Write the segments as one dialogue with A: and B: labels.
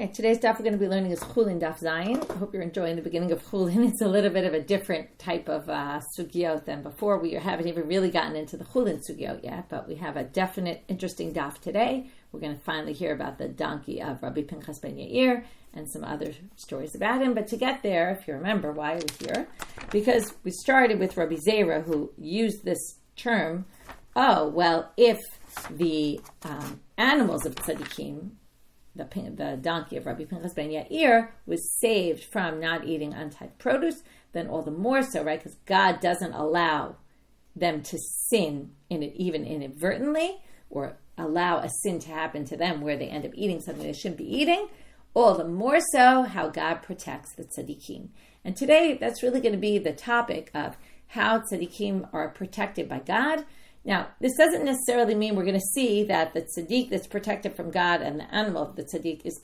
A: Okay, today's daf we're going to be learning is Chullin daf Zayin. I hope you're enjoying the beginning of Chullin. It's a little bit of a different type of sugyot than before. We haven't even really gotten into the Chullin sugyot yet, but we have a definite interesting daf today. We're going to finally hear about the donkey of Rabbi Pinchas ben Yair and some other stories about him. But to get there, if you remember why we're here, because we started with Rabbi Zeira, who used this term, if the animals of tzaddikim, the donkey of Rabbi Pinchas ben Yair, was saved from not eating untithed produce, then all the more so, right? Because God doesn't allow them to sin in it, even inadvertently, or allow a sin to happen to them where they end up eating something they shouldn't be eating. All the more so how God protects the tzaddikim. And today, that's really going to be the topic of how tzaddikim are protected by God. Now, this doesn't necessarily mean we're going to see that the tzaddik that's protected from God and the animal of the tzaddik is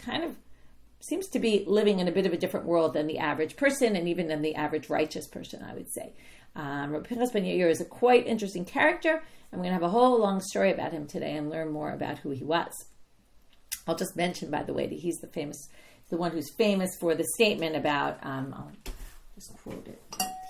A: seems to be living in a bit of a different world than the average person and even than the average righteous person, I would say. Rabbi Pinchas ben Yair is a quite interesting character, and we're going to have a whole long story about him today and learn more about who he was. I'll just mention, by the way, that he's the one who's famous for the statement about, I'll just quote it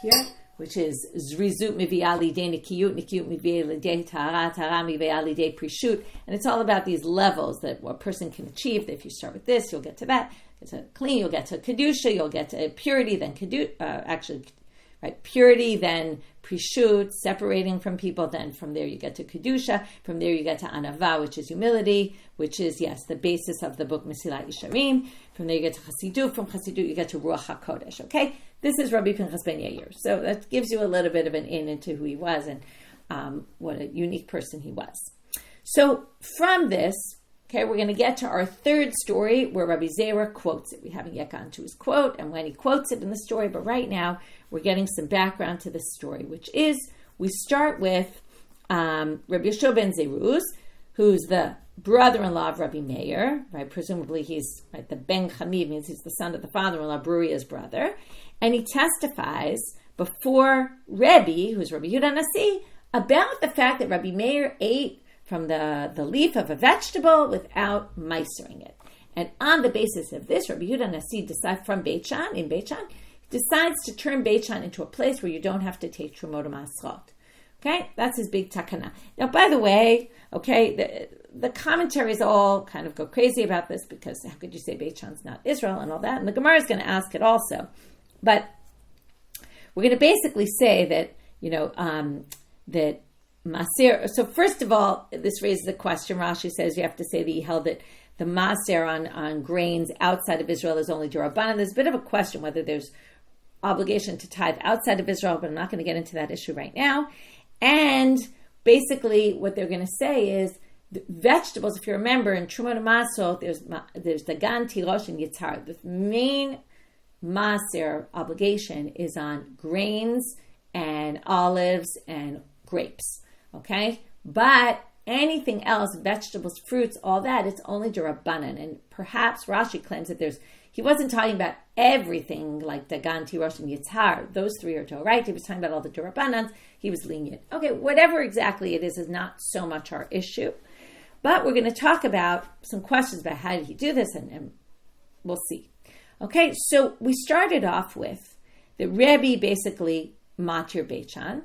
A: here, which is Zrizut mivi'ah lidei nikiyut, nikiyut mivi'ah lidei tahara, tahara mivi'ah lidei prishut. And it's all about these levels that a person can achieve. That if you start with this, you'll get to that. Get to clean, you'll get to kedusha, you'll get to purity, then purity, then prishut, separating from people. Then from there you get to kedusha. From there you get to anava, which is humility, which is, yes, the basis of the book Mesilat Yesharim. From there you get to chasidut. From chasidut you get to ruach hakodesh. Okay, this is Rabbi Pinchas ben Yair. So that gives you a little bit of an in into who he was and what a unique person he was. So from this, okay, we're going to get to our third story where Rabbi Zeira quotes it. We haven't yet gotten to his quote and when he quotes it in the story, but right now we're getting some background to this story, which is we start with Rabbi Yehoshua ben Zeiruz, who's the brother-in-law of Rabbi Meir, right? Presumably he's the Ben Chamid, means he's the son of the father-in-law, Bruria's brother, and he testifies before Rabbi, who's Rabbi Yehuda Hanasi, about the fact that Rabbi Meir ate from the leaf of a vegetable without meisering it. And on the basis of this, Rabbi Yehuda Hanasi decides from Beit Shean, decides to turn Beit Shean into a place where you don't have to take Trumot Masrot. Okay, that's his big takana. Now, by the way, okay, the commentaries all kind of go crazy about this because how could you say Beit Shean's not Israel and all that? And the Gemara is going to ask it also. But we're going to basically say that, that Maser, so first of all, this raises a question. Rashi says you have to say that he held that the Maser on grains outside of Israel is only D'Rabbanan. There's a bit of a question whether there's obligation to tithe outside of Israel, but I'm not going to get into that issue right now. And basically what they're going to say is the vegetables, if you remember, in Trumot Masrot, there's the gan, tirosh, and yitzhar. The main Maser obligation is on grains and olives and grapes, okay? But anything else, vegetables, fruits, all that, it's only D'Rabbanan. And perhaps Rashi claims that he wasn't talking about everything like Dagan, Tirosh, and Yitzhar. Those three are Torah. He was talking about all the D'Rabbanans. He was lenient. Okay, whatever exactly it is not so much our issue. But we're going to talk about some questions about how did he do this, and we'll see. Okay, so we started off with the Rebbe basically matir Beit Shean.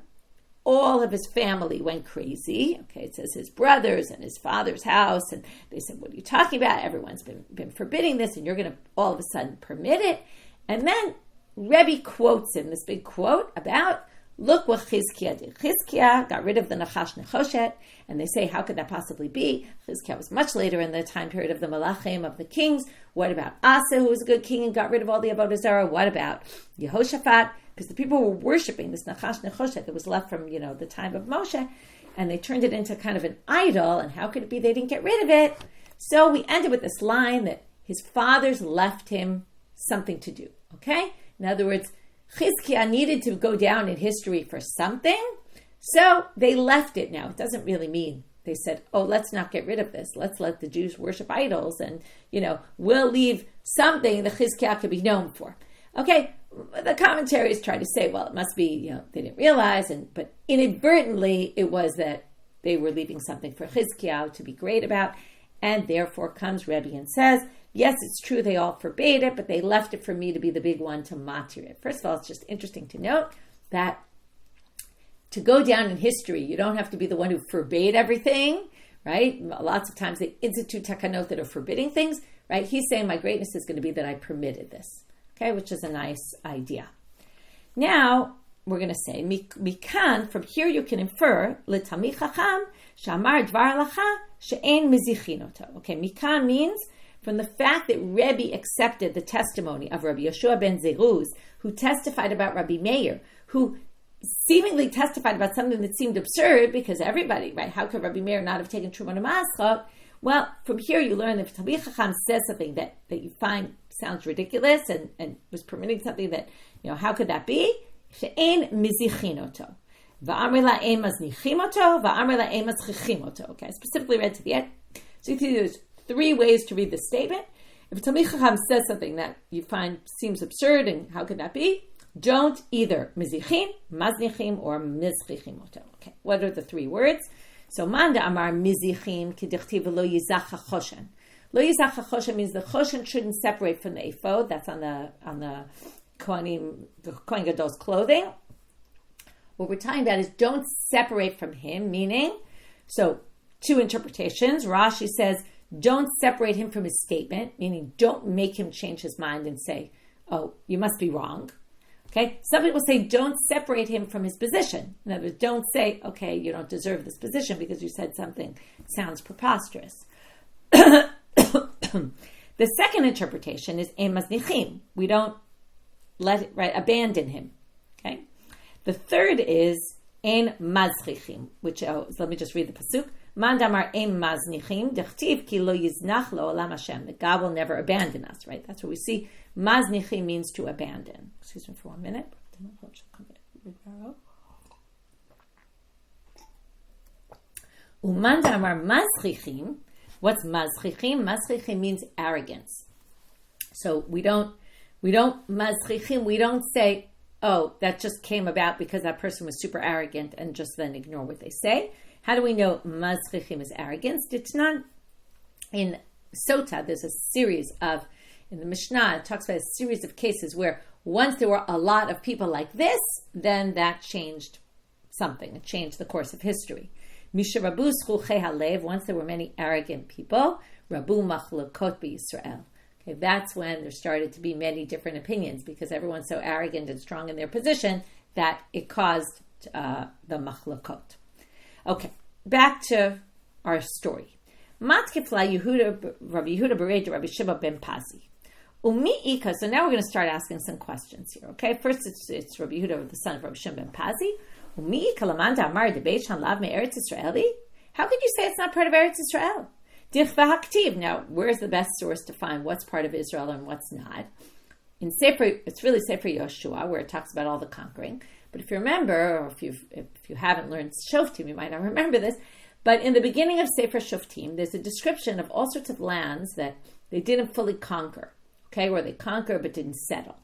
A: All of his family went crazy. Okay, it says his brothers and his father's house, and they said, "What are you talking about? Everyone's been forbidding this, and you're going to all of a sudden permit it." And then Rebbe quotes him this big quote about, look what Chizkiah did. Chizkiah got rid of the Nachash Nechoshet, and they say, how could that possibly be? Chizkiah was much later in the time period of the Malachim, of the kings. What about Asa, who was a good king and got rid of all the Avodah Zarah? What about Yehoshaphat? Because the people were worshiping this Nachash Nechoshet that was left from, the time of Moshe, and they turned it into kind of an idol, and how could it be they didn't get rid of it? So we ended with this line that his fathers left him something to do, okay? In other words, Chizkiah needed to go down in history for something, so they left it. Now, it doesn't really mean they said, let's not get rid of this. Let's let the Jews worship idols, and, we'll leave something that Chizkiah could be known for. Okay, the commentaries try to say, well, it must be, they didn't realize, but inadvertently it was that they were leaving something for Chizkiah to be great about, and therefore comes Rebbe and says Yes, it's true they all forbade it, but they left it for me to be the big one to matir it. First of all, it's just interesting to note that to go down in history, you don't have to be the one who forbade everything, right? Lots of times they institute takanot that are forbidding things, right? He's saying my greatness is going to be that I permitted this, okay, which is a nice idea. Now, we're going to say, mikan, from here you can infer, l'tamid chacham, shamar dvar halacha, she'en mizichin oto. Okay, mikan means from the fact that Rebbe accepted the testimony of Rabbi Yehoshua ben Zeiruz, who testified about Rabbi Meir, who seemingly testified about something that seemed absurd because everybody, right? How could Rabbi Meir not have taken Truma Namaschot? Well, from here you learn that if Tamid Chacham says something that you find sounds ridiculous and was permitting something that, how could that be? She'en mizichin oto. Va'amri la'em maznichim oto, va'amri la'em mazchichim oto. Okay, I specifically read to the end. So you see there's 3 ways to read this statement. If Tamid Chacham says something that you find seems absurd, and how could that be? Don't either mizichin, maznichim, or mizchichim oto. Okay, what are the 3 words? So manda amar mizichin kidichtiv lo yizach hachoshen. Lo yizach hachoshen means the choshen shouldn't separate from the ephod. That's on the Kohen Gadol's clothing. What we're talking about is don't separate from him, meaning, so 2 interpretations. Rashi says don't separate him from his statement, meaning don't make him change his mind and say, oh, you must be wrong. Okay, some people say don't separate him from his position. In other words, don't say, okay, you don't deserve this position because you said something that sounds preposterous. The second interpretation is emaznichim. We don't abandon him. Okay. The third is en mazchichim, which let me just read the pasuk. Man damar en maznichim dechtiv ki lo yiznach lo olam Hashem. That God will never abandon us. Right. That's what we see. Maznichim means to abandon. Excuse me for 1 minute. Uman damar mazchichim. What's mazchichim? Mazchichim means arrogance. So we don't mazchichim. We don't say, oh, that just came about because that person was super arrogant, and just then ignore what they say. How do we know mazchichim is arrogance? It's not in Sota. There's a series of, in the Mishnah, it talks about a series of cases where once there were a lot of people like this, then that changed something. It changed the course of history. Misha Rabu Schuchei Halev, once there were many arrogant people, Rabu Machlokot BeYisrael. Okay, that's when there started to be many different opinions because everyone's so arrogant and strong in their position that it caused the Machlokot. Okay, back to our story. Matkifla Yehuda, Rabbi Yehuda Bered, Rabbi Shimon ben Pazi. Umi'ika, so now we're going to start asking some questions here, okay? First, it's Rabbi Yehuda, the son of Rabbi Shimon ben Pazi. Umi'ika lamanda amar de Beit Shean lav me Eretz Israeli? How could you say it's not part of Eretz Israel? Dich v'haktiv. Now, where's the best source to find what's part of Israel and what's not? In Sefer, it's really Sefer Yehoshua, where it talks about all the conquering. But if you remember, or if you haven't learned Shoftim, you might not remember this, but in the beginning of Sefer Shoftim, there's a description of all sorts of lands that they didn't fully conquer. Okay, where they conquer but didn't settle.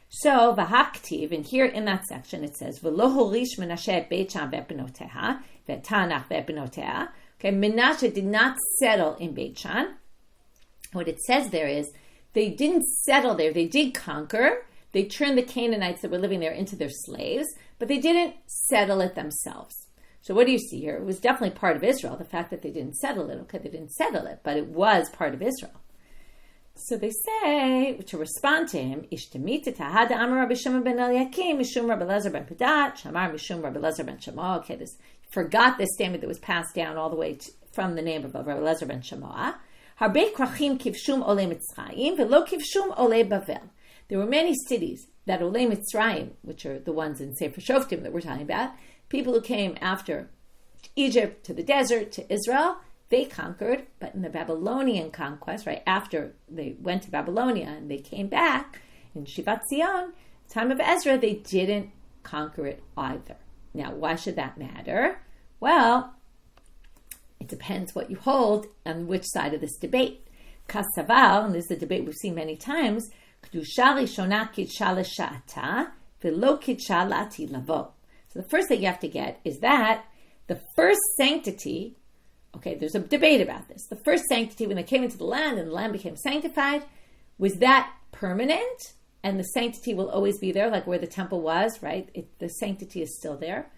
A: So v'haktiv, and here in that section it says v'lo horish Menashe Beit Shean ve'benoteha ve'tanach ve'benoteha. Okay, Menashe did not settle in Beit Shean. What it says there is they didn't settle there. They did conquer. They turned the Canaanites that were living there into their slaves, but they didn't settle it themselves. So what do you see here? It was definitely part of Israel. The fact that they didn't settle it. Okay, they didn't settle it, but it was part of Israel. So they say, to respond to him, Ishtamita tahada amar Rabbi Shimon ben Eliakim, Mishum Rabbi Lezer ben Pedat, Shamar Mishum Rabbi Lezer ben Shammah. Okay, forgot this statement that was passed down all the way from the name of Rabbi Lezer ben Shammah. Harbe krachim kivshum ole Mitzrayim, velo kivshum ole Bavel. There were many cities that ole Mitzrayim, which are the ones in Sefer Shoftim that we're talking about, people who came after Egypt to the desert to Israel, they conquered, but in the Babylonian conquest, right after they went to Babylonia and they came back in Shivat Zion, time of Ezra, they didn't conquer it either. Now, why should that matter? Well, it depends what you hold on which side of this debate. Kasaval, and this is a debate we've seen many times, Kedusha Rishona Kidsha L'Sha'ata V'lo Kidsha L'Ati Lavo. So the first thing you have to get is that the first sanctity Okay, there's a debate about this. The first sanctity, when they came into the land and the land became sanctified, was that permanent? And the sanctity will always be there, like where the temple was, right? The sanctity is still there.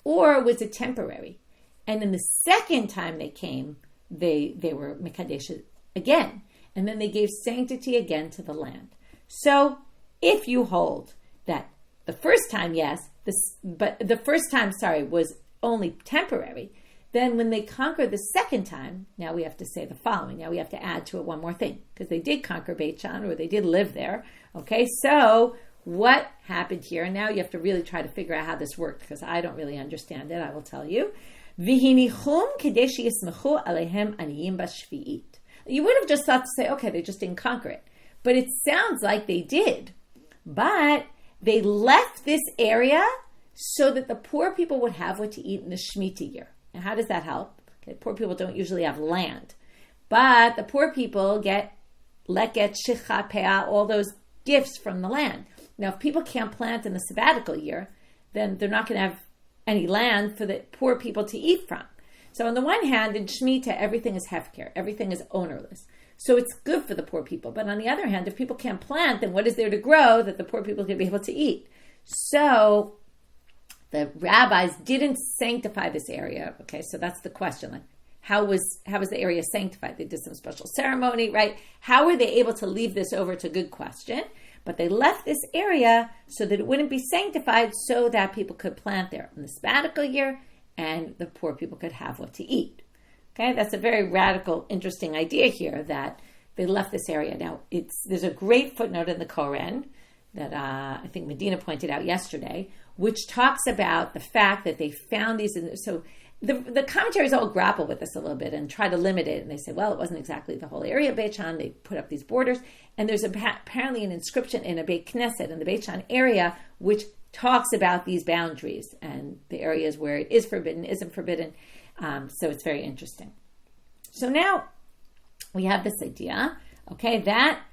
A: Or was it temporary? And then the second time they came, they were Mekadesh again. And then they gave sanctity again to the land. So if you hold that the first time, yes, but the first time, was only temporary, then when they conquered the second time, now we have to say the following. Now we have to add to it one more thing, because they did conquer Beit Shean, or they did live there. Okay, so what happened here? And now you have to really try to figure out how this worked, because I don't really understand it. I will tell you. You would have just thought to say, okay, they just didn't conquer it. But it sounds like they did. But they left this area so that the poor people would have what to eat in the Shemitah year. Now, how does that help? Okay, poor people don't usually have land. But the poor people get leket, shicha, peah, all those gifts from the land. Now, if people can't plant in the sabbatical year, then they're not going to have any land for the poor people to eat from. So on the one hand, in Shemitah, everything is hefker, everything is ownerless. So it's good for the poor people. But on the other hand, if people can't plant, then what is there to grow that the poor people can be able to eat? So the rabbis didn't sanctify this area. Okay, so that's the question. Like, how was the area sanctified? They did some special ceremony, right? How were they able to leave this over? It's a good question. But they left this area so that it wouldn't be sanctified, so that people could plant there in the sabbatical year and the poor people could have what to eat. Okay, that's a very radical, interesting idea here, that they left this area. Now, there's a great footnote in the Koren that I think Medina pointed out yesterday, which talks about the fact that they found these. So the commentaries all grapple with this a little bit and try to limit it. And they say, well, it wasn't exactly the whole area of Beit Shean. They put up these borders. And there's apparently an inscription in a Beit Knesset in the Beit Shean area, which talks about these boundaries and the areas where it is forbidden, isn't forbidden. So it's very interesting. So now we have this idea, okay,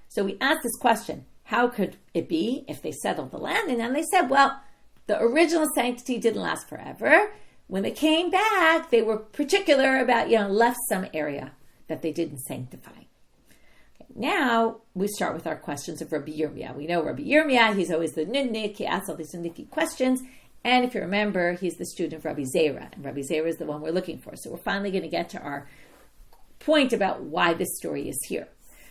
A: so we asked this question, how could it be if they settled the land? And then they said, well, the original sanctity didn't last forever. When they came back, they were particular about, left some area that they didn't sanctify. Okay, now we start with our questions of Rabbi Yirmia. We know Rabbi Yirmia, he's always the nidnik, he asks all these nidnicky questions. And if you remember, he's the student of Rabbi Zeira, and Rabbi Zeira is the one we're looking for. So we're finally going to get to our point about why this story is here.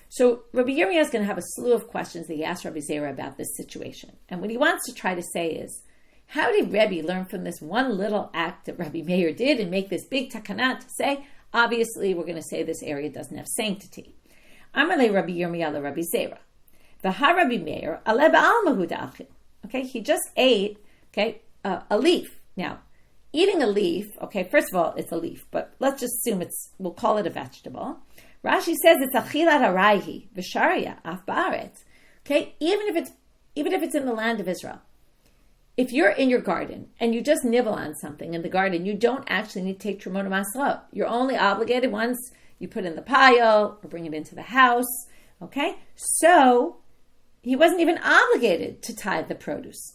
A: So Rabbi Yirmia is going to have a slew of questions that he asked Rabbi Zeira about this situation. And what he wants to try to say is, how did Rebbe learn from this one little act that Rabbi Meir did and make this big takana to say, obviously we're going to say this area doesn't have sanctity? Amalei Rabbi Yirmia le Rabbi Zeira. V'ha Rabbi Meir ale ba'al mahuda achim. Okay, he just ate, a leaf. Now, eating a leaf, okay, first of all, it's a leaf, but let's just assume we'll call it a vegetable. Rashi says it's achilat harayhi v'sharia af ba'aretz. Okay, even if it's in the land of Israel. If you're in your garden and you just nibble on something in the garden, you don't actually need to take Trumot Masrot. You're only obligated once you put in the pile or bring it into the house. Okay? So he wasn't even obligated to tithe the produce.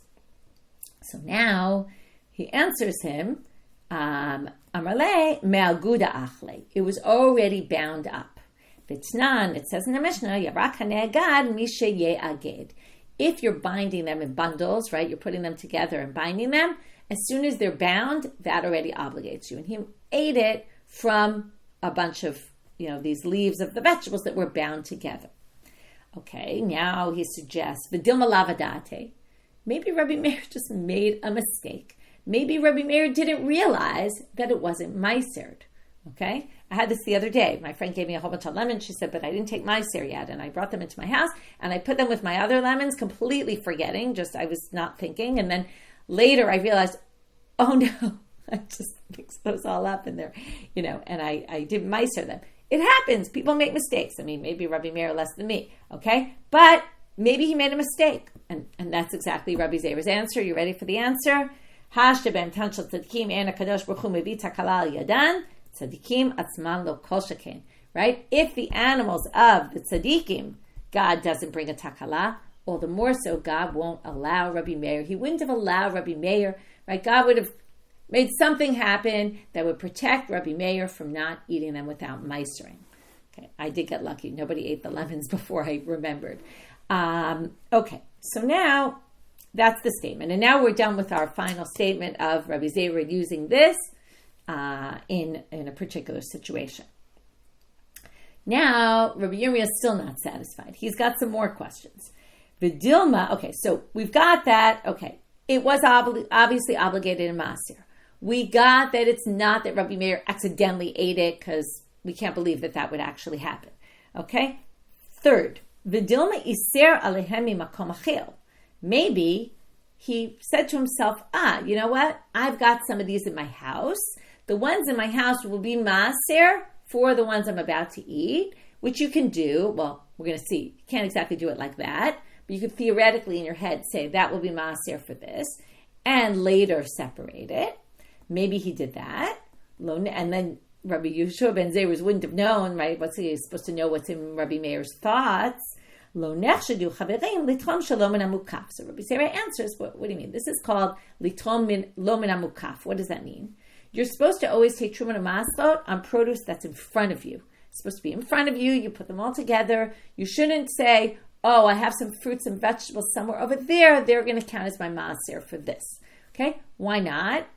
A: So now he answers him, Amarle me'aguda achle. It was already bound up. V'tznan, it says in the Mishnah, Yarak hane'agad mishe ye'aged. If you're binding them in bundles, right, you're putting them together and binding them, as soon as they're bound, that already obligates you. And he ate it from a bunch of, these leaves of the vegetables that were bound together. Okay, now he suggests, V'dilma lavadate. Maybe Rabbi Meir just made a mistake. Maybe Rabbi Meir didn't realize that it wasn't meisered. Okay? I had this the other day. My friend gave me a whole bunch of lemons. She said, but I didn't take meiser yet. And I brought them into my house and I put them with my other lemons, completely forgetting, I was not thinking. And then later I realized, oh no, I just mixed those all up in there, and I didn't meiser them. It happens. People make mistakes. I mean, maybe Rabbi Meir less than me. Okay? But maybe he made a mistake. And that's exactly Rabbi Zeira's answer. You ready for the answer? Hashtabem tanshal tzadikim ena kadosh baruch hu mevi takala al yadan. Tzadikim atzman lo kol sheken. Right? If the animals of the tzadikim, God doesn't bring a takala, all the more so God won't allow Rabbi Meir. He wouldn't have allowed Rabbi Meir, right? God would have made something happen that would protect Rabbi Meir from not eating them without meisering. Okay, I did get lucky. Nobody ate the lemons before I remembered. Okay, so now that's the statement. And now we're done with our final statement of Rabbi Zeira using this in a particular situation. Now, Rabbi Yirmia is still not satisfied. He's got some more questions. Vidilma, okay, so we've got that. Okay, it was obviously obligated in Masir. We got that it's not that Rabbi Meir accidentally ate it, because we can't believe that would actually happen. Okay? Third, Vidilma iser alehemi makom achil. Maybe he said to himself, you know what? I've got some of these in my house. The ones in my house will be Masir for the ones I'm about to eat, which you can do. Well, we're going to see. You can't exactly do it like that, but you could theoretically in your head say that will be Masir for this, and later separate it. Maybe he did that. And then Rabbi Yehoshua ben Zeiruz wouldn't have known, right? What's he supposed to know? What's in Rabbi Meir's thoughts? So Rabbi Zeira answers, what do you mean? This is called litrom lo min hamukaf. What does that mean? You're supposed to always take truma maslot on produce that's in front of you. It's supposed to be in front of you. You put them all together. You shouldn't say, I have some fruits and vegetables somewhere over there. They're going to count as my maaser for this. Okay? Why not?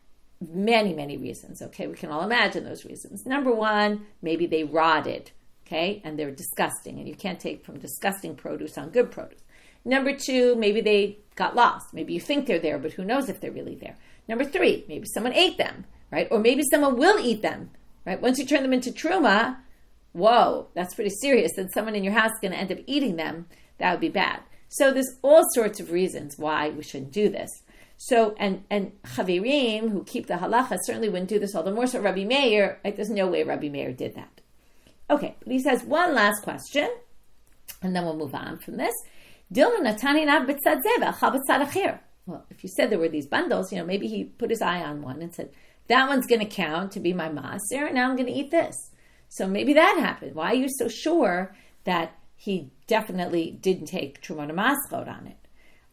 A: Many, many reasons. Okay? We can all imagine those reasons. Number one, maybe they rotted. Okay? And they're disgusting. And you can't take from disgusting produce on good produce. Number two, maybe they got lost. Maybe you think they're there, but who knows if they're really there. Number three, maybe someone ate them. Right? Or maybe someone will eat them, right? Once you turn them into truma, whoa, that's pretty serious. Then someone in your house is going to end up eating them. That would be bad. So there's all sorts of reasons why we shouldn't do this. So, and chavirim who keep the halacha certainly wouldn't do this, all the more so Rabbi Meir, right? There's no way Rabbi Meir did that. Okay, but he says one last question, and then we'll move on from this. Well, if you said there were these bundles, maybe he put his eye on one and said, that one's going to count to be my maaser, and now I'm going to eat this. So maybe that happened. Why are you so sure that he definitely didn't take truma maslot on it?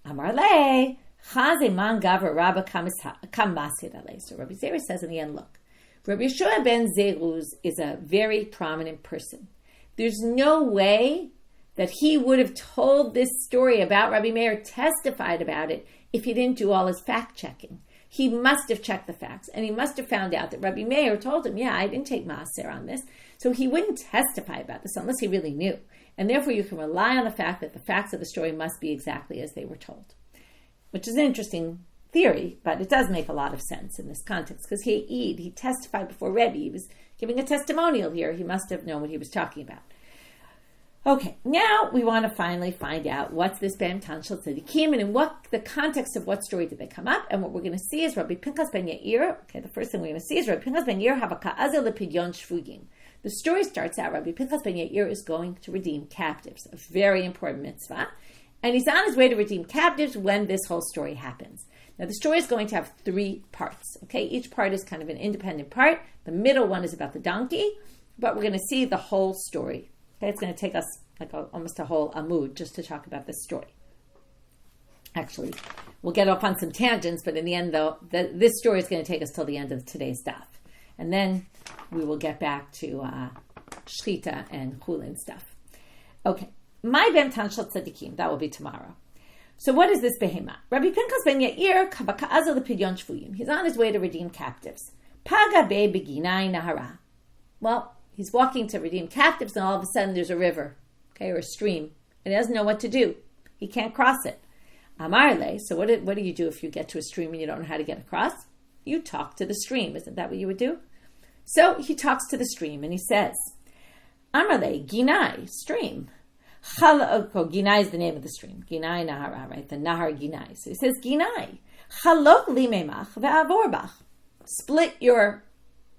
A: Amar le, chaze man gaver rabba kam masir alei. So Rabbi Zeira says in the end, look, Rabbi Yehoshua ben Zeiruz is a very prominent person. There's no way that he would have told this story about Rabbi Meir, testified about it, if he didn't do all his fact-checking. He must have checked the facts, and he must have found out that Rabbi Meir told him, I didn't take maaser on this. So he wouldn't testify about this unless he really knew. And therefore you can rely on the fact that the facts of the story must be exactly as they were told. Which is an interesting theory, but it does make a lot of sense in this context, because he testified before Rebbe. He was giving a testimonial here. He must have known what he was talking about. Okay, now we want to finally find out what's this Bem Tanshel Tzadikim, and in what the context of what story did they come up. And what we're going to see is Rabbi Pinchas ben Yair. Okay, the first thing we're going to see is Rabbi Pinchas ben Yair havaka'azel lepidyon shvugim. The story starts out, Rabbi Pinchas ben Yair is going to redeem captives, a very important mitzvah. And he's on his way to redeem captives when this whole story happens. Now the story is going to have 3 parts. Okay, each part is kind of an independent part. The middle one is about the donkey, but we're going to see the whole story. Okay, it's going to take us almost a whole amud just to talk about this story. Actually, we'll get off on some tangents, but in the end, though, this story is going to take us till the end of today's daf. And then we will get back to Shchita and Chullin stuff. Okay, my Bem Tanshel Tzadikim, that will be tomorrow. So what is this behema? Rabbi Pinchas ben Yair kabaka'azel lepidyon shvuyim. He's on his way to redeem captives. Paga be beginai nahara. Well, he's walking to redeem captives, and all of a sudden there's a river, okay, or a stream, and he doesn't know what to do. He can't cross it. Amarle, so what do you do if you get to a stream and you don't know how to get across? You talk to the stream. Isn't that what you would do? So he talks to the stream and he says, Amarle, Ginai, stream. Ginai is the name of the stream. Ginai Nahara, right? The Nahar Ginai. So he says, Ginai, Chalok li memach ve'avorbach. Split your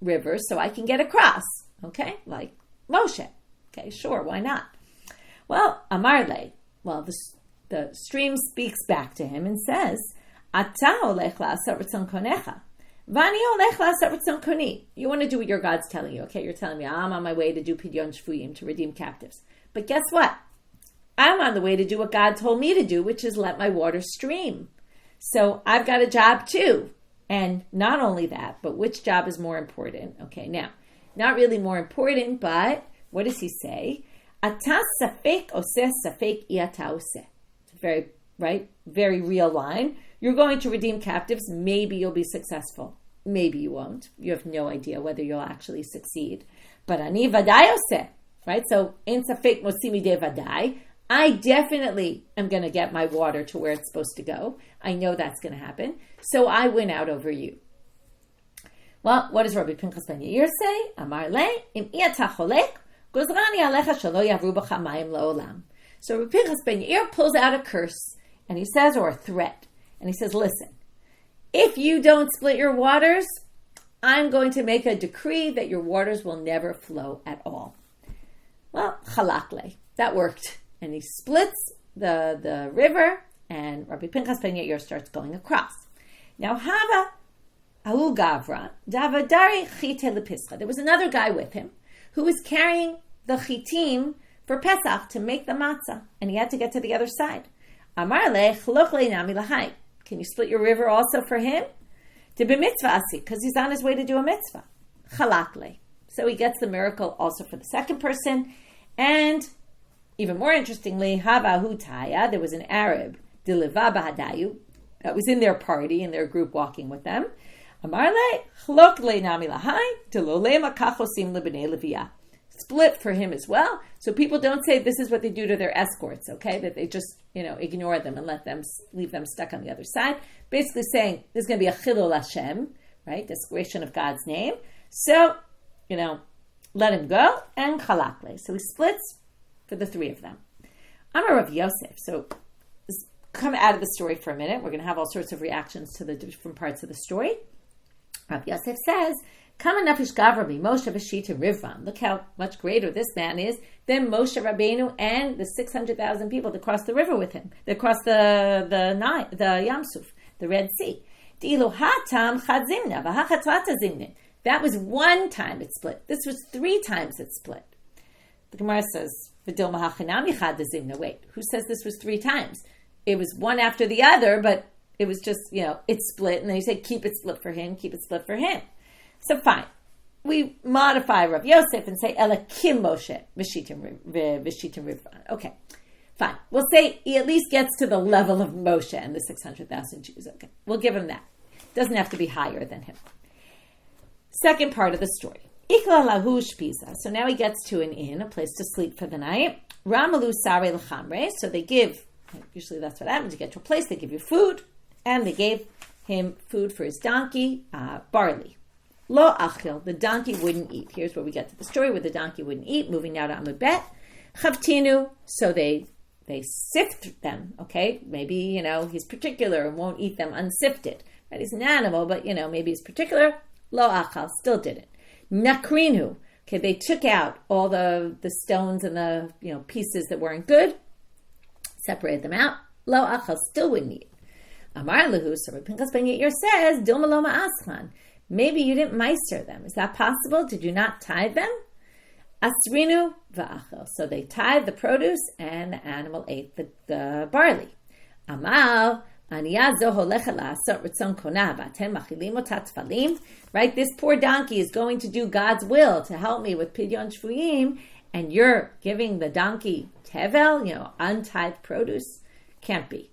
A: river so I can get across. Okay? Like Moshe. Okay, sure, why not? Well, Amarle, the stream speaks back to him and says, Ata olech la'asat ratzon konecha, v'ani olech la'asat ratzon koni. You want to do what your God's telling you, okay? You're telling me, I'm on my way to do pidyon shvuyim, to redeem captives. But guess what? I'm on the way to do what God told me to do, which is let my water stream. So I've got a job too. And not only that, but which job is more important? Okay, now, not really more important, but what does he say? Ata safek oseh safek iata oseh. Very, right? Very real line. You're going to redeem captives. Maybe you'll be successful. Maybe you won't. You have no idea whether you'll actually succeed. But ani vadai oseh, right? So, in safek mosimi de vadai. I definitely am going to get my water to where it's supposed to go. I know that's going to happen. So I win out over you. Well, what does Rabbi Pinchas ben Yair say? Amar le, im iyata cholek, gozrani alecha shelo yavru b'cha mayim la'olam. So Rabbi Pinchas ben Yair pulls out a curse, and he says, or a threat, and he says, listen, if you don't split your waters, I'm going to make a decree that your waters will never flow at all. Well, chalak le, that worked. And he splits the river, and Rabbi Pinchas ben Yair starts going across. Now, Hava Ahu Gavra Davadari Chite Lepischa. There was another guy with him who was carrying the chitim for Pesach to make the matzah, and he had to get to the other side. Amar le chloch le nami lahai. Can you split your river also for him? To be mitzvah asi, because he's on his way to do a mitzvah. Chalak le. So he gets the miracle also for the second person, and even more interestingly, Hava Hutaya, there was an Arab, Diliva Bahadayu, that was in their party, in their group walking with them. Amarle, Chlok le nami lahai, Dilole makachosim lebnei Leviyah. Split for him as well. So people don't say this is what they do to their escorts, okay? That they just, ignore them and leave them stuck on the other side. Basically saying there's going to be a Chilul Hashem, right? Desecration of God's name. So, let him go and Chalakle. So he splits for the three of them. Amar Rav Yosef. So let's come out of the story for a minute. We're going to have all sorts of reactions to the different parts of the story. Rav Yosef says, Kama nafish gavra Moshe b'shita rivram. Look how much greater this man is than Moshe Rabbeinu and the 600,000 people that crossed the river with him. That crossed the Yam Suf, the Red Sea. Di'ilu hatam chad zimna v'hachatrata zimnin. That was one time it split. This was 3 times it split. The Gemara says, wait, who says this was 3 times? It was one after the other, but it was just, it split. And then you say, keep it split for him, keep it split for him. So fine. We modify Rav Yosef and say, Elakim Moshe, Vishitim Rivvan. Okay, fine. We'll say he at least gets to the level of Moshe and the 600,000 Jews. Okay, we'll give him that. Doesn't have to be higher than him. Second part of the story. Ikla lahu shpiza. So now he gets to an inn, a place to sleep for the night. Ramalu sare l'chamre. So they give, usually that's what happens, you get to a place, they give you food, and they gave him food for his donkey, barley. Lo achil, the donkey wouldn't eat. Here's where we get to the story where the donkey wouldn't eat, moving now to Amud Bet. Chavtinu, so they sift them, okay? Maybe, he's particular and won't eat them unsifted. Right? He's an animal, but, maybe he's particular. Lo achal, still didn't. Nakrinu. Okay, they took out all the stones and the pieces that weren't good, separated them out. Lo achal, still wouldn't eat. Amar lehu, so Rabbi Pinchas ben Yair says, Dilma lo ma'aschan. Maybe you didn't meister them. Is that possible? Did you not tithe them? Asrinu va'achal. So they tithed the produce and the animal ate the barley. Amal. Right, this poor donkey is going to do God's will to help me with Pidyon Shvuyim, and you're giving the donkey tevel, untithed produce? Can't be.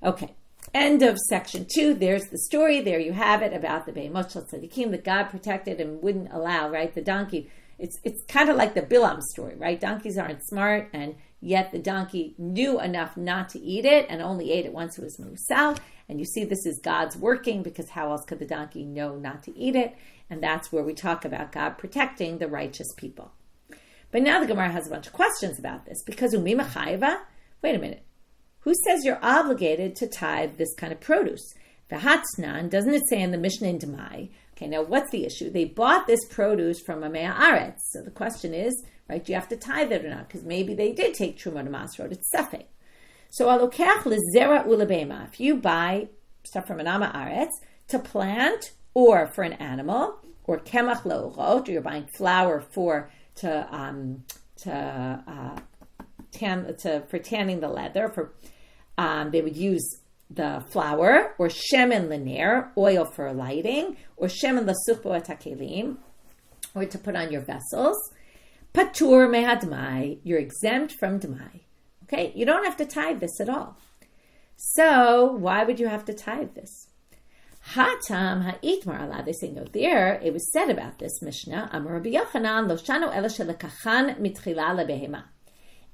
A: Okay, end of section 2. There's the story. There you have it about the Be'emot Shel Tzadikim that God protected and wouldn't allow, right? The donkey, it's kind of like the Bilam story, right? Donkeys aren't smart, and yet the donkey knew enough not to eat it and only ate it once it was musal. And you see this is God's working, because how else could the donkey know not to eat it? And that's where we talk about God protecting the righteous people. But now the Gemara has a bunch of questions about this, because umi machayva, wait a minute, who says you're obligated to tithe this kind of produce? V'hatznan, doesn't it say in the Mishnah in Demai? Okay, now what's the issue? They bought this produce from a mea aretz. So the question is, right, do you have to tithe it or not? Because maybe they did take truma to masrot. It's safek. So alokach lezera ulabema. If you buy stuff from an ama aretz to plant or for an animal, or kemach lo'orot, or you're buying flour for tanning the leather, for they would use the flour, or shemen l'ner, oil for lighting, or shemen l'such bo et hakelim, or to put on your vessels. Patur mehadmai, you're exempt from dmai. Okay, you don't have to tithe this at all. So why would you have to tithe this? Hatam ha'itmar ala, they say no there. It was said about this Mishnah. Amar Rabbi Yochanan lo shano ela shelekachan mitchila lebehema.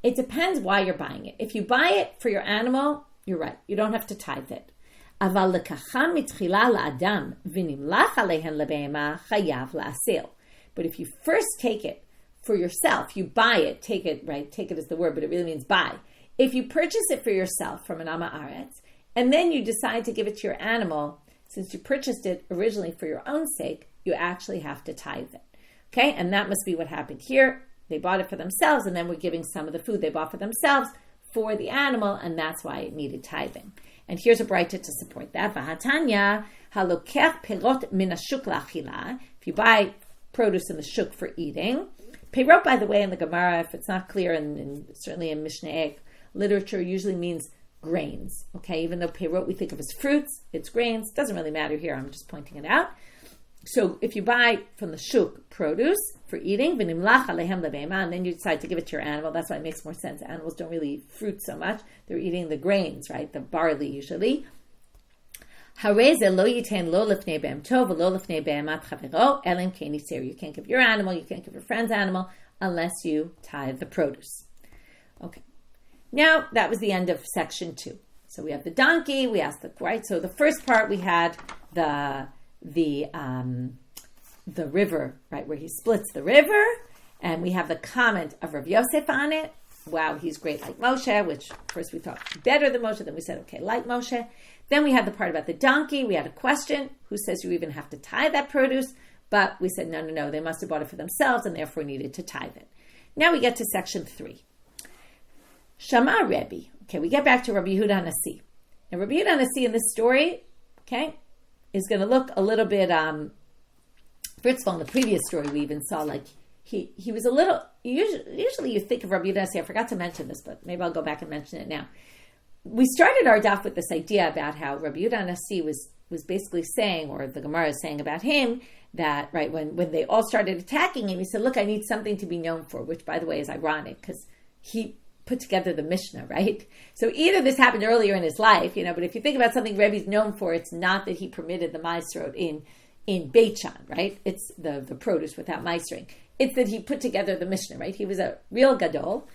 A: It depends why you're buying it. If you buy it for your animal, you're right. You don't have to tithe it. Aval lekachan mitchila la'adam v'nimlach alehen lebehema chayav la'asil. But if you first take it for yourself, you buy it, take it, right? Take it is the word, but it really means buy. If you purchase it for yourself from an Amma Aretz, and then you decide to give it to your animal, since you purchased it originally for your own sake, you actually have to tithe it. Okay? And that must be what happened here. They bought it for themselves, and then we're giving some of the food they bought for themselves for the animal, and that's why it needed tithing. And here's a braita to support that. V'hatanya halokech perot min hashuk la'achila. If you buy produce in the shuk for eating, perot, by the way, in the Gemara, if it's not clear, and certainly in Mishnah literature, usually means grains. Okay, even though perot we think of as fruits, it's grains. Doesn't really matter here. I'm just pointing it out. So if you buy from the shuk produce for eating, v'nimlach alehem lebehema, and then you decide to give it to your animal, that's why it makes more sense. Animals don't really eat fruit so much. They're eating the grains, right? The barley usually. You can't give your animal, you can't give your friend's animal unless you tithe the produce. Okay. Now that was the end of section 2. So we have the donkey, we asked the right. So the first part we had the river, right, where he splits the river, and we have the comment of Rav Yosef on it. Wow, he's great like Moshe, which first we thought better than Moshe, then we said, okay, like Moshe. Then we had the part about the donkey. We had a question, who says you even have to tithe that produce? But we said, no, they must have bought it for themselves and therefore needed to tithe it. Now we get to section 3. Shama Rebbe. Okay, we get back to Rabbi Yehuda Hanasi. Now Rabbi Yehuda Hanasi in this story, okay, is going to look a little bit, first of all, in the previous story we even saw, like, he was a little, usually you think of Rabbi Yehuda Hanasi, I forgot to mention this, but maybe I'll go back and mention it now. We started our daf with this idea about how Rabbi Yehuda Hanasi was basically saying, or the Gemara is saying about him, that, right, when they all started attacking him, he said, look, I need something to be known for, which, by the way, is ironic, because he put together the Mishnah, right? So either this happened earlier in his life, but if you think about something Rebbe's known for, it's not that he permitted the maasrot in Beit Shean, right? It's the produce without maasring. It's that he put together the Mishnah, right? He was a real gadol.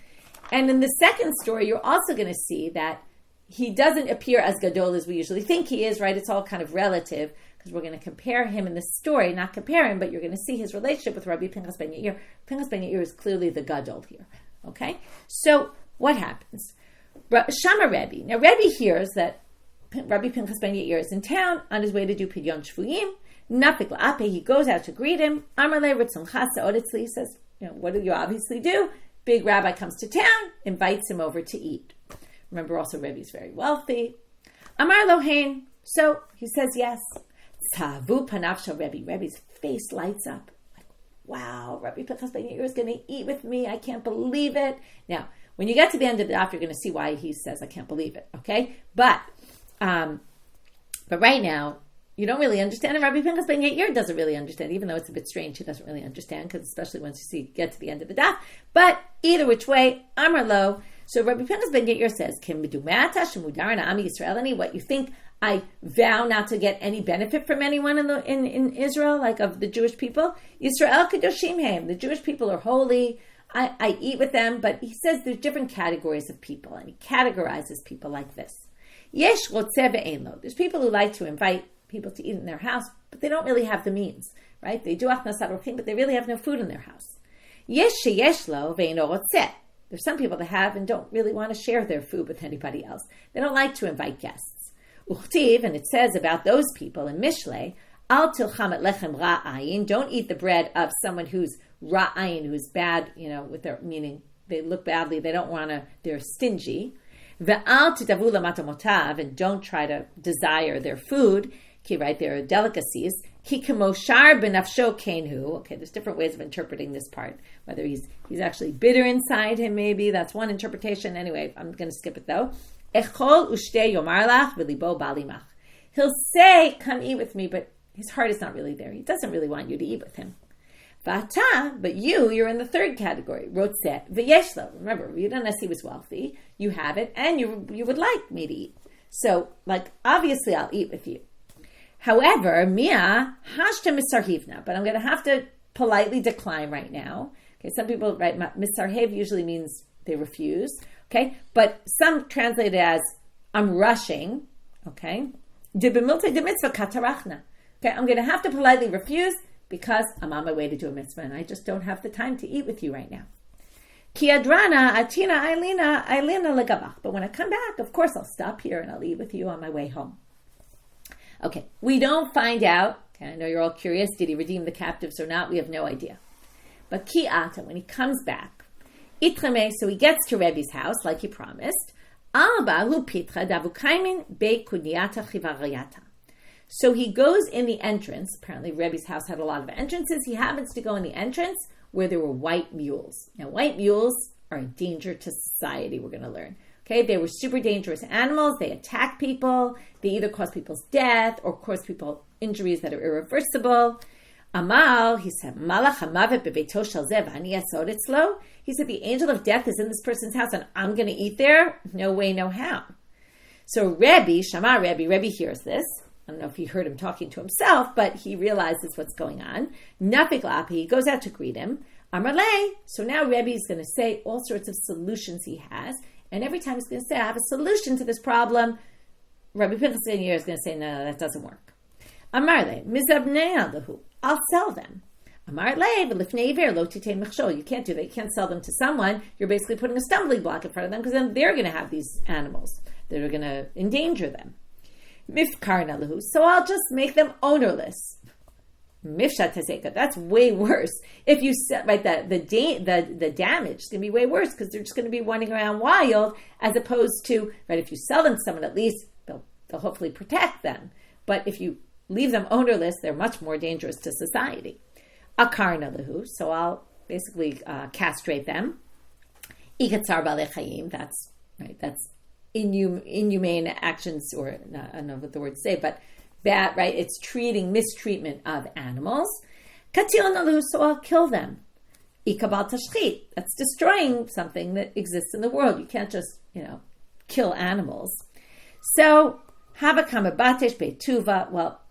A: And in the second story, you're also going to see that he doesn't appear as gadol as we usually think he is, right? It's all kind of relative, because we're going to compare him in this story, not compare him, but you're going to see his relationship with Rabbi Pinchas ben Yair. Pinchas ben Yair is clearly the gadol here, okay? So what happens? Shama Rebbe. Now Rebbe hears that Rabbi Pinchas ben Yair is in town on his way to do Pidyon Shvuyim. Nafik la'ape, he goes out to greet him. Amarle ritzoncha sa'odetzli, he says, what do you obviously do? Big rabbi comes to town, invites him over to eat. Remember also Rebbe's very wealthy. Amar Lohain, so he says yes. Tzavu panavsha Rebbe. Rebbe's face lights up. Like, wow, Rabbi Pinchas ben Yair is going to eat with me. I can't believe it. Now, when you get to the end of the daf, you're going to see why he says, I can't believe it, okay? But right now, you don't really understand, and Rabbi Pinchas ben Yair doesn't really understand, even though it's a bit strange, he doesn't really understand, because especially once get to the end of the daf. But either which way, Amar Lo. So Rabbi Pinchas ben Yair says, what you think, I vow not to get any benefit from anyone in Israel, like of the Jewish people? Yisrael kedoshim hem. The Jewish people are holy. I eat with them, but he says there's different categories of people, and he categorizes people like this. Yesh rotzeh ve'en lo. There's people who like to invite people to eat in their house, but they don't really have the means, right? They do achnasat orchim, but they really have no food in their house. Yesh sheyesh lo ve'eno rotzeh. There's some people that have and don't really want to share their food with anybody else. They don't like to invite guests. Uchtiv, and it says about those people in Mishlei, al tilcham et lechem ra'ayin, don't eat the bread of someone who's ra'ayin, who's bad, with their, meaning they look badly, they don't want to, they're stingy. Ve'al titavu lamatamotav, and don't try to desire their food, ki, right, their delicacies. Ki kamoshar benafsho kenhu. Okay, there's different ways of interpreting this part. Whether he's actually bitter inside him, maybe, that's one interpretation. Anyway, I'm going to skip it though. Echol ushte yomar lach v'libo balimach. He'll say, come eat with me, but his heart is not really there. He doesn't really want you to eat with him. V'ata, but you're in the third category. Rotzeh v'yeshlo. Remember, Rabbi Yehuda Hanasi was wealthy. You have it, and you would like me to eat. So, obviously I'll eat with you. However, Mia hashta misarhivna, but I'm going to have to politely decline right now. Okay, some people write misarhev usually means they refuse. Okay, but some translate it as I'm rushing. Okay, okay, I'm going to have to politely refuse because I'm on my way to do a mitzvah and I just don't have the time to eat with you right now. Kiadrana atina ailina legabach. But when I come back, of course I'll stop here and I'll eat with you on my way home. Okay, we don't find out. Okay, I know you're all curious. Did he redeem the captives or not? We have no idea. But ki'ata, when he comes back, itrame, so he gets to Rebbe's house like he promised. So he goes in the entrance. Apparently Rebbe's house had a lot of entrances. He happens to go in the entrance where there were white mules. Now, white mules are a danger to society, we're going to learn. Okay, they were super dangerous animals. They attack people. They either cause people's death or cause people injuries that are irreversible. Amal, he said, Malach hamavet bebeito shel zeh v'ani asod etzlo. He said, the angel of death is in this person's house and I'm going to eat there? No way, no how. So Rebbe hears this. I don't know if he heard him talking to himself, but he realizes what's going on. Nafik lapi, he goes out to greet him. Amarle, so now Rebbe is going to say all sorts of solutions he has. And every time he's going to say, I have a solution to this problem, Rabbi Pinchas is going to say, no, that doesn't work. Amarle, mizabnei alahu, I'll sell them. Amarle, v'lifnei Iyar lo titei mechshol, you can't do that. You can't sell them to someone. You're basically putting a stumbling block in front of them because then they're going to have these animals that are going to endanger them. Mifkarna lahu, so I'll just make them ownerless. Mifshat tezeka, that's way worse. If you set right, the damage is going to be way worse because they're just going to be running around wild, as opposed to right. If you sell them to someone, at least they'll hopefully protect them. But if you leave them ownerless, they're much more dangerous to society. Akarna lahu, so I'll basically castrate them. Ikatzar balei chayim, that's right. That's inhumane actions, or I don't know what the words say, but that, right, it's mistreatment of animals. Katil nalu, so I'll kill them. Ikabal tashchit, that's destroying something that exists in the world. You can't just, kill animals. So, Havakama batesh betuva, well,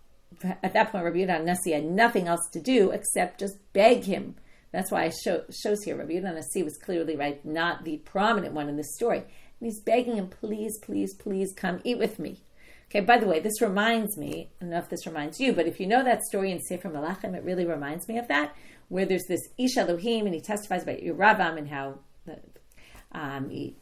A: at that point, Rabbi Yehuda Hanasi had nothing else to do except just beg him. That's why it shows here, Rabbi Yehuda Hanasi was clearly, right, not the prominent one in this story. And he's begging him, please, please, please come eat with me. Okay, by the way, this reminds me, I don't know if this reminds you, but if you know that story in Sefer Melachim, it really reminds me of that, where there's this Ish Elohim, and he testifies about Yeravam and how he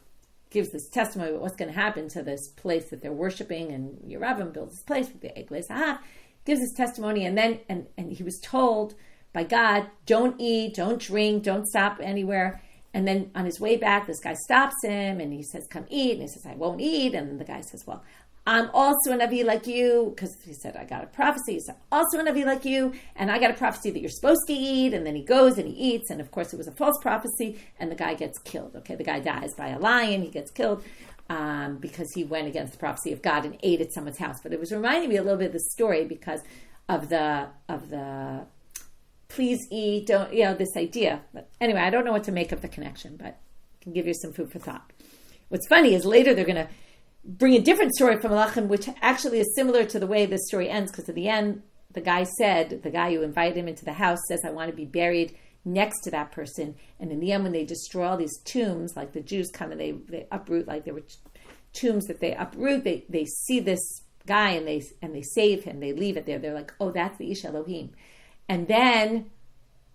A: gives this testimony about what's going to happen to this place that they're worshiping, and Yeravam builds this place with the Eglei Zahav, gives his testimony, and then and he was told by God, don't eat, don't drink, don't stop anywhere. And then on his way back, this guy stops him, and he says, come eat, and he says, I won't eat, and the guy says, well, I'm also a Navi like you, because he said, I got a prophecy. He said, also a Navi like you, and I got a prophecy that you're supposed to eat, and then he goes and he eats, and of course it was a false prophecy, and the guy gets killed. Okay, the guy dies by a lion, he gets killed because he went against the prophecy of God and ate at someone's house. But it was reminding me a little bit of the story because of the please eat, don't, this idea. But anyway, I don't know what to make of the connection, but I can give you some food for thought. What's funny is later they're going to bring a different story from Melachim, which actually is similar to the way this story ends, because at the end, the guy who invited him into the house says, I want to be buried next to that person. And in the end, when they destroy all these tombs, like the Jews come and they uproot, like there were tombs that they uproot, they see this guy and they save him, they leave it there. They're like, oh, that's the Ish Elohim. And then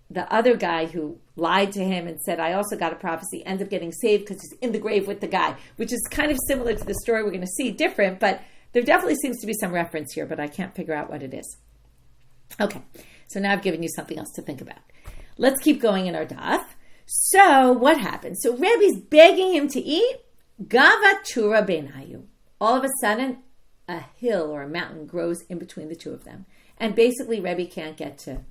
A: the other guy who lied to him and said, I also got a prophecy, ends up getting saved because he's in the grave with the guy, which is kind of similar to the story we're going to see, different, but there definitely seems to be some reference here, but I can't figure out what it is. Okay, so now I've given you something else to think about. Let's keep going in our daf. So what happened? So Rebbe's begging him to eat. Gavatura benayu. All of a sudden, a hill or a mountain grows in between the two of them. And basically, Rebbe can't get to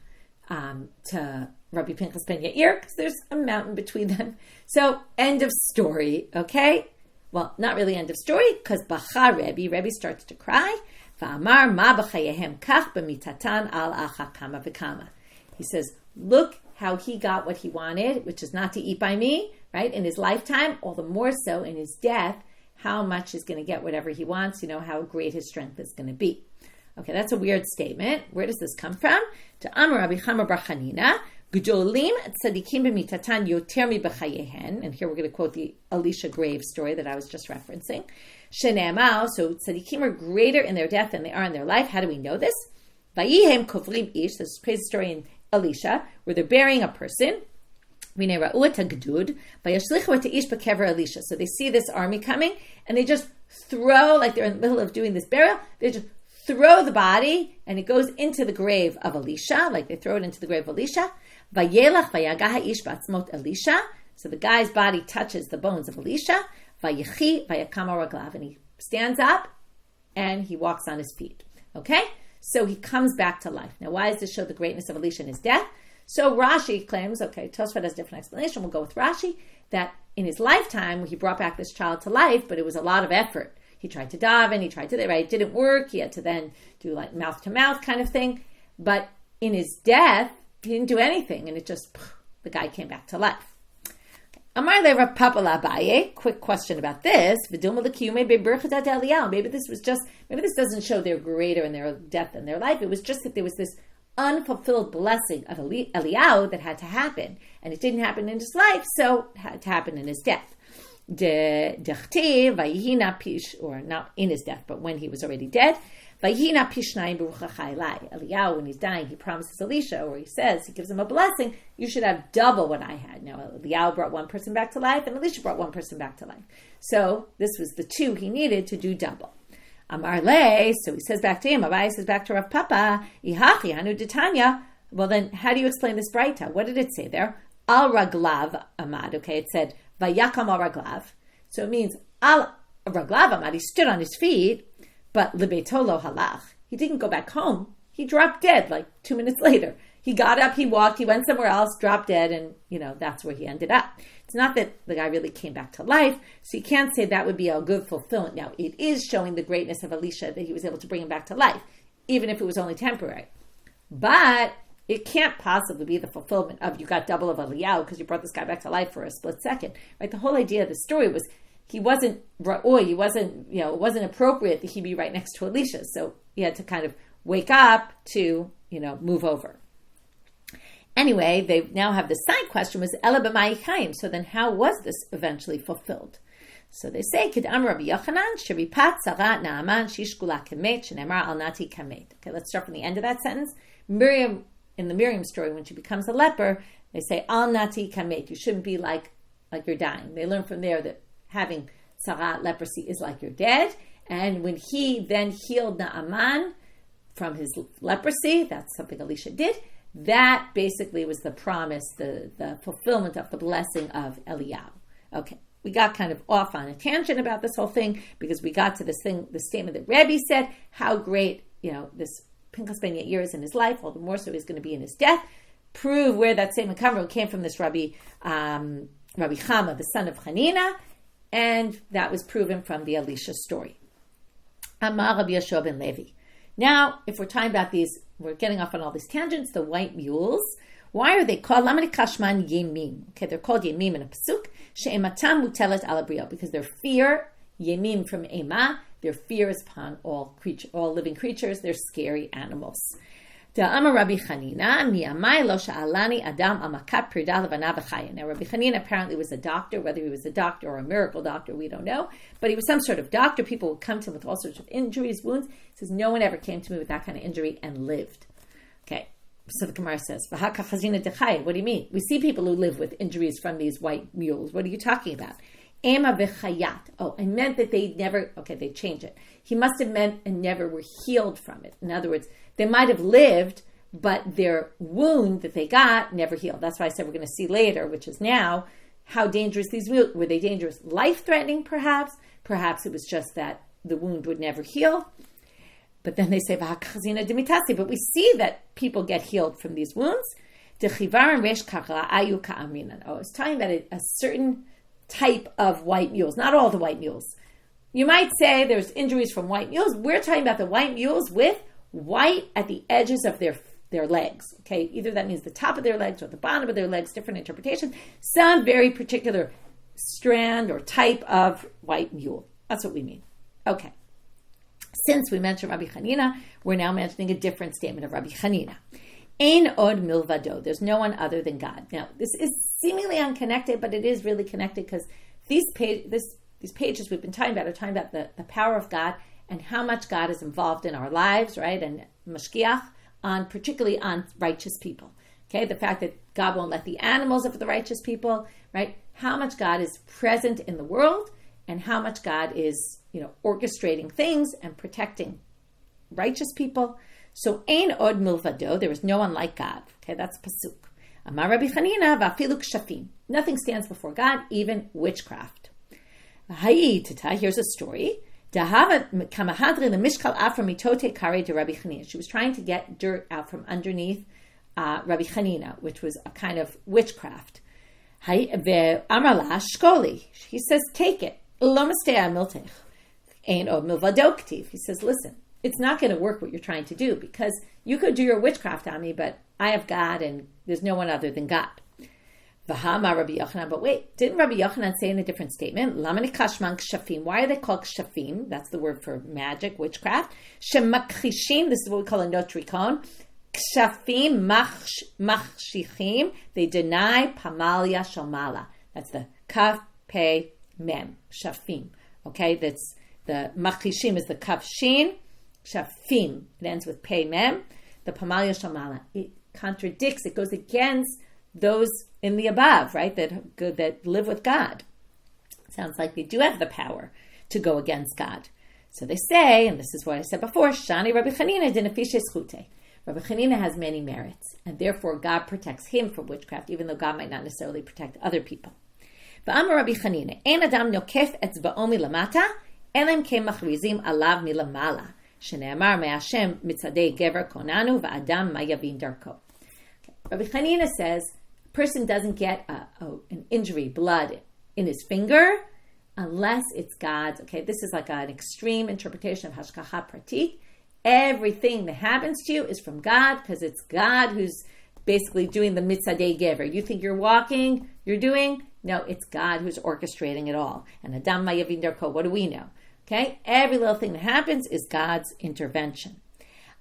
A: Rabbi Pinchas ben Yair because there's a mountain between them. So, end of story, okay? Well, not really end of story, because Bacha Rebbe starts to cry. Va'amar ma b'chayehem kach b'mitatan al acha kama v'kama. He says, look how he got what he wanted, which is not to eat by me, right? In his lifetime, all the more so in his death, how much he's going to get whatever he wants, how great his strength is going to be. Okay, that's a weird statement. Where does this come from? To Amar Rabbi Chama bar Chanina, G'dolim tzadikim b'mitatan yoter mi b'chayehen, and here we're going to quote the Elisha grave story that I was just referencing. Shene'amal, so tzadikim are greater in their death than they are in their life. How do we know this? Vayihem kovrim ish, this is a crazy story in Elisha, where they're burying a person. So they see this army coming, and they just throw, like they're in the middle of doing this burial, they just throw the body, and it goes into the grave of Elisha, like they throw it into the grave of Elisha. So the guy's body touches the bones of Elisha, and he stands up, and he walks on his feet. Okay? So he comes back to life. Now, why does this show the greatness of Elisha in his death? So Rashi claims, okay, Tosfot has a different explanation. We'll go with Rashi, that in his lifetime, he brought back this child to life, but it was a lot of effort. He tried to daven, it didn't work. He had to then do like mouth-to-mouth kind of thing. But in his death, he didn't do anything, and the guy came back to life. Amar le Rav Papa Abaye, quick question about this. Maybe this doesn't show they're greater in their death than their life. It was just that there was this unfulfilled blessing of Eliyahu that had to happen, and it didn't happen in his life, so it had to happen in his death. Or not in his death, but when he was already dead. Eliyahu, when he's dying, he promises Elisha, or he says, he gives him a blessing, you should have double what I had. Now, Eliyahu brought one person back to life, and Elisha brought one person back to life. So this was the two he needed to do double. Amar le, so he says back to him, Abai says back to Rav Papa, Ihachi anu ditanya. Well then, how do you explain this braita? What did it say there? Al raglav amad, okay, it said, Vayakam al raglav. So it means, al raglav amad, he stood on his feet, but lebeito lo halach. He didn't go back home. He dropped dead like 2 minutes later. He got up, he walked, he went somewhere else, dropped dead, and, that's where he ended up. It's not that the guy really came back to life, so you can't say that would be a good fulfillment. Now, it is showing the greatness of Elisha that he was able to bring him back to life, even if it was only temporary. But it can't possibly be the fulfillment of you got double of Eliyahu because you brought this guy back to life for a split second. Right? The whole idea of the story was it wasn't appropriate that he be right next to Elisha, so he had to kind of wake up to, move over. Anyway, they now have the side question was Ela b'mai chaim. So then how was this eventually fulfilled? So they say, Kid'am Rabbi Yochanan, Sheripat Sarat Naaman Shishkula Kamet, Shenemar Al Nati Kamet. Okay, let's start from the end of that sentence. Miriam, in the Miriam story, when she becomes a leper, they say, Al Nati Kamet. You shouldn't be like you're dying. They learn from there that having Sarat, leprosy, is like you're dead. And when he then healed Naaman from his leprosy, that's something Elisha did, that basically was the promise, the fulfillment of the blessing of Eliyahu. Okay, we got kind of off on a tangent about this whole thing because we got to this statement that Rebbe said, how great, this Pinchas ben Yair is in his life, all the more so he's going to be in his death. Prove where that statement came from this Rabbi Chama, the son of Hanina, and that was proven from the Elisha story. Amar Rabbi Yehoshua ben Levi. Now, if we're talking about these, we're getting off on all these tangents, the white mules. Why are they called Lamani Kashman Yemim? Okay, they're called Yemim in a pasuk. She'ematam mutelet ala brio, because their fear, Yemim from Ema, their fear is upon all living creatures. They're scary animals. Da'amar Rabbi Chanina mi'amai lo sha'alani adam amakat pirda levana v'chaya. Now, Rabbi Chanina apparently was a doctor. Whether he was a doctor or a miracle doctor, we don't know. But he was some sort of doctor. People would come to him with all sorts of injuries, wounds. He says, no one ever came to me with that kind of injury and lived. Okay, so the Gemara says, V'haka chazina dechaya. What do you mean? We see people who live with injuries from these white mules. What are you talking about? Ema v'chayat. Oh, I meant that they never, they change it. He must have meant and never were healed from it. In other words, they might have lived, but their wound that they got never healed. That's why I said we're going to see later, which is now, how dangerous these were. They dangerous? Life-threatening, perhaps? Perhaps it was just that the wound would never heal. But then they say, but we see that people get healed from these wounds. Oh, it's talking about a certain type of white mules, not all the white mules. You might say there's injuries from white mules. We're talking about the white mules with white at the edges of their legs. Okay, either that means the top of their legs or the bottom of their legs, different interpretation. Some very particular strand or type of white mule. That's what we mean. Okay. Since we mentioned Rabbi Hanina, we're now mentioning a different statement of Rabbi Hanina. Ein od milvado. There's no one other than God. Now, this is seemingly unconnected, but it is really connected because these pages we've been talking about are talking about the power of God and how much God is involved in our lives, right? And mashkiach, particularly on righteous people. Okay, the fact that God won't let the animals of the righteous people, right? How much God is present in the world and how much God is, orchestrating things and protecting righteous people. So, ein od milvado, there is no one like God. Okay, that's pasuk. Amar Rabbi Hanina va'afilu kshafim. Nothing stands before God, even witchcraft. Here's a story. She was trying to get dirt out from underneath Rabbi Hanina, which was a kind of witchcraft. He says, take it. He says, listen, it's not going to work what you're trying to do because you could do your witchcraft on me, but I have God and there's no one other than God. But wait, didn't Rabbi Yochanan say in a different statement, why are they called kshafim? That's the word for magic, witchcraft. Shemakchishim, this is what we call a notricon. Kshafim machshichim, they deny pamalia shalmala. That's the kaf, pe, mem, shafim. Okay, that's the machishim is the kaf shin, shafim, it ends with pe, mem, the pamalia shalmala. It contradicts, it goes against those in the above, right, that live with God. Sounds like they do have the power to go against God. So they say, and this is what I said before, Shani Rabbi Hanina dinafishe schute. Rabbi Hanina has many merits, and therefore God protects him from witchcraft, even though God might not necessarily protect other people. V'amar Rabbi Hanina, ein adam nokef etzba'o milamata, elam kem machrizim alav milamala, shene'amar me'ashem mitzadei gever konanu va'adam ma'yavin darko. Rabbi Hanina says, person doesn't get an injury, blood in his finger, unless it's God's. Okay, this is like an extreme interpretation of hashgacha pratit. Everything that happens to you is from God because it's God who's basically doing the mitzadei gever. You think you're walking, you're doing? No, it's God who's orchestrating it all. And Adam ma'yavin darko, what do we know? Okay, every little thing that happens is God's intervention.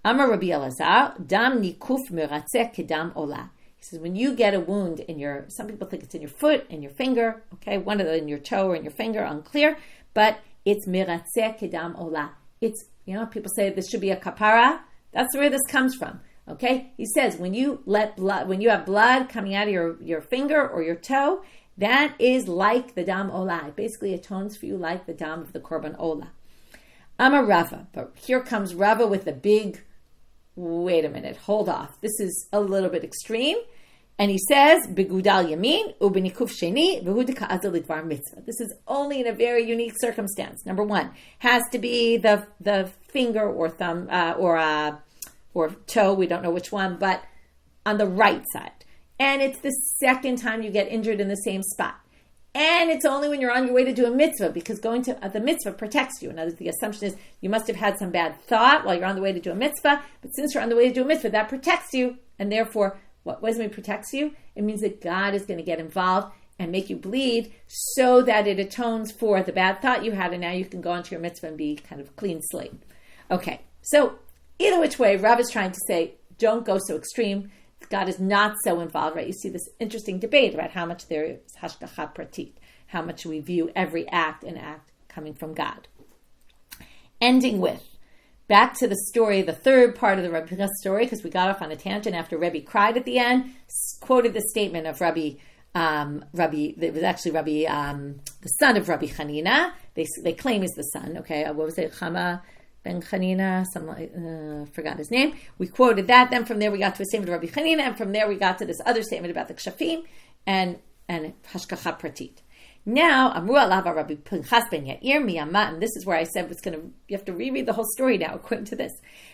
A: Amar Rabbi Elazar, dam nikuf meratzeh kedam olah. He says, when you get a wound in some people think it's in your foot, in your finger, okay, one of them in your toe or in your finger, unclear, but it's meratzeh kedam olah. It's, people say this should be a kapara. That's where this comes from, okay? He says, when you have blood coming out of your finger or your toe, that is like the dam olah. It basically atones for you like the dam of the korban olah. Amar Rava, but here comes Rava with the big, wait a minute, hold off. This is a little bit extreme. And he says, Begudal yamin, ubenikuf sheni, v'hu ka'azal lidvar mitzvah. This is only in a very unique circumstance. Number one, has to be the finger or thumb or toe, we don't know which one, but on the right side. And it's the second time you get injured in the same spot. And it's only when you're on your way to do a mitzvah, because going to the mitzvah protects you. In other words, the assumption is you must have had some bad thought while you're on the way to do a mitzvah, but since you're on the way to do a mitzvah, that protects you. And therefore, what does it mean protects you? It means that God is going to get involved and make you bleed so that it atones for the bad thought you had, and now you can go onto your mitzvah and be kind of clean slate. Okay, so either which way, Rav is trying to say, don't go so extreme. God is not so involved, right? You see this interesting debate about how much there is hashgacha pratit, how much we view every act coming from God. Ending with, back to the story, the third part of the Rabbi Pinchas story, because we got off on a tangent after Rebbe cried at the end, quoted the statement of Rabbi, it was actually Rabbi, the son of Rabbi Hanina. They claim he's the son, okay? What was it? Chama Ben Hanina, forgot his name. We quoted that. Then from there we got to a statement of Rabbi Hanina, and from there we got to this other statement about the kshafim and hashgacha pratit. Now, Amru alav Rabbi Pinchas ben Yair miyamav, and this is where I said you have to reread the whole story now according to this.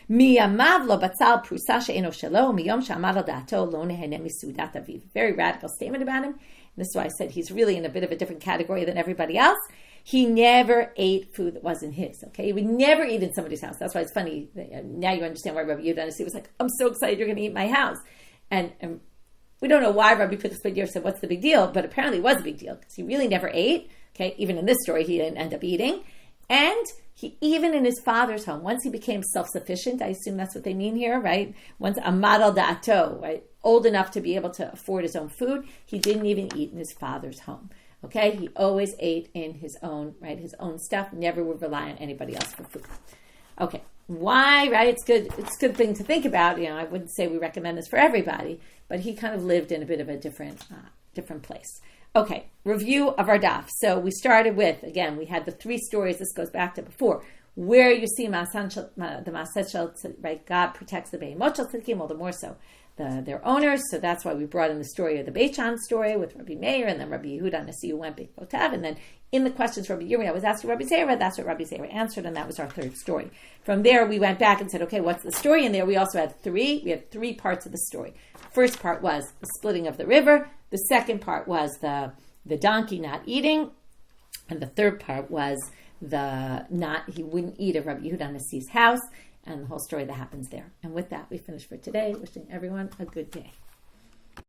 A: Miyamav lo batzal prusa she'eno shelo miyom she'amad al da'ato lo nehene misudat aviv. Very radical statement about him. this is why I said he's really in a bit of a different category than everybody else. He never ate food that wasn't his, okay? He would never eat in somebody's house. That's why it's funny. Now you understand why Rabbi Yehuda Hanasi was like, I'm so excited you're going to eat my house. And we don't know why Rabbi Pinchas said, what's the big deal? But apparently it was a big deal because he really never ate, okay? Even in this story, he didn't end up eating. And he, even in his father's home, once he became self-sufficient, I assume that's what they mean here, right? Once a madal da'ato, right? Old enough to be able to afford his own food, he didn't even eat in his father's home. Okay, he always ate in his own, right, his own stuff, never would rely on anybody else for food. Okay, why, right? It's a good thing to think about. I wouldn't say we recommend this for everybody, but he kind of lived in a bit of a different place. Okay, review of our daf. So we started with, again, we had the 3 stories. This goes back to before, where you see the Masechel, right? God protects the Be'emot Shel Tzadikim, all the more so their owners. So that's why we brought in the story of the Beit Shean story with Rabbi Meir, and then Rabbi Yehuda Hanasi who went B'kotav, and then in the questions Rabbi Yirmia was asking Rabbi Zeira, that's what Rabbi Zeira answered, and that was our 3rd story. From there, we went back and said, okay, what's the story in there? We also had 3 parts of the story. First part was the splitting of the river. The second part was the donkey not eating. And the third part was he wouldn't eat at Rabbi Yehuda Hanasi's house, and the whole story that happens there. And with that, we finish for today. Wishing everyone a good day.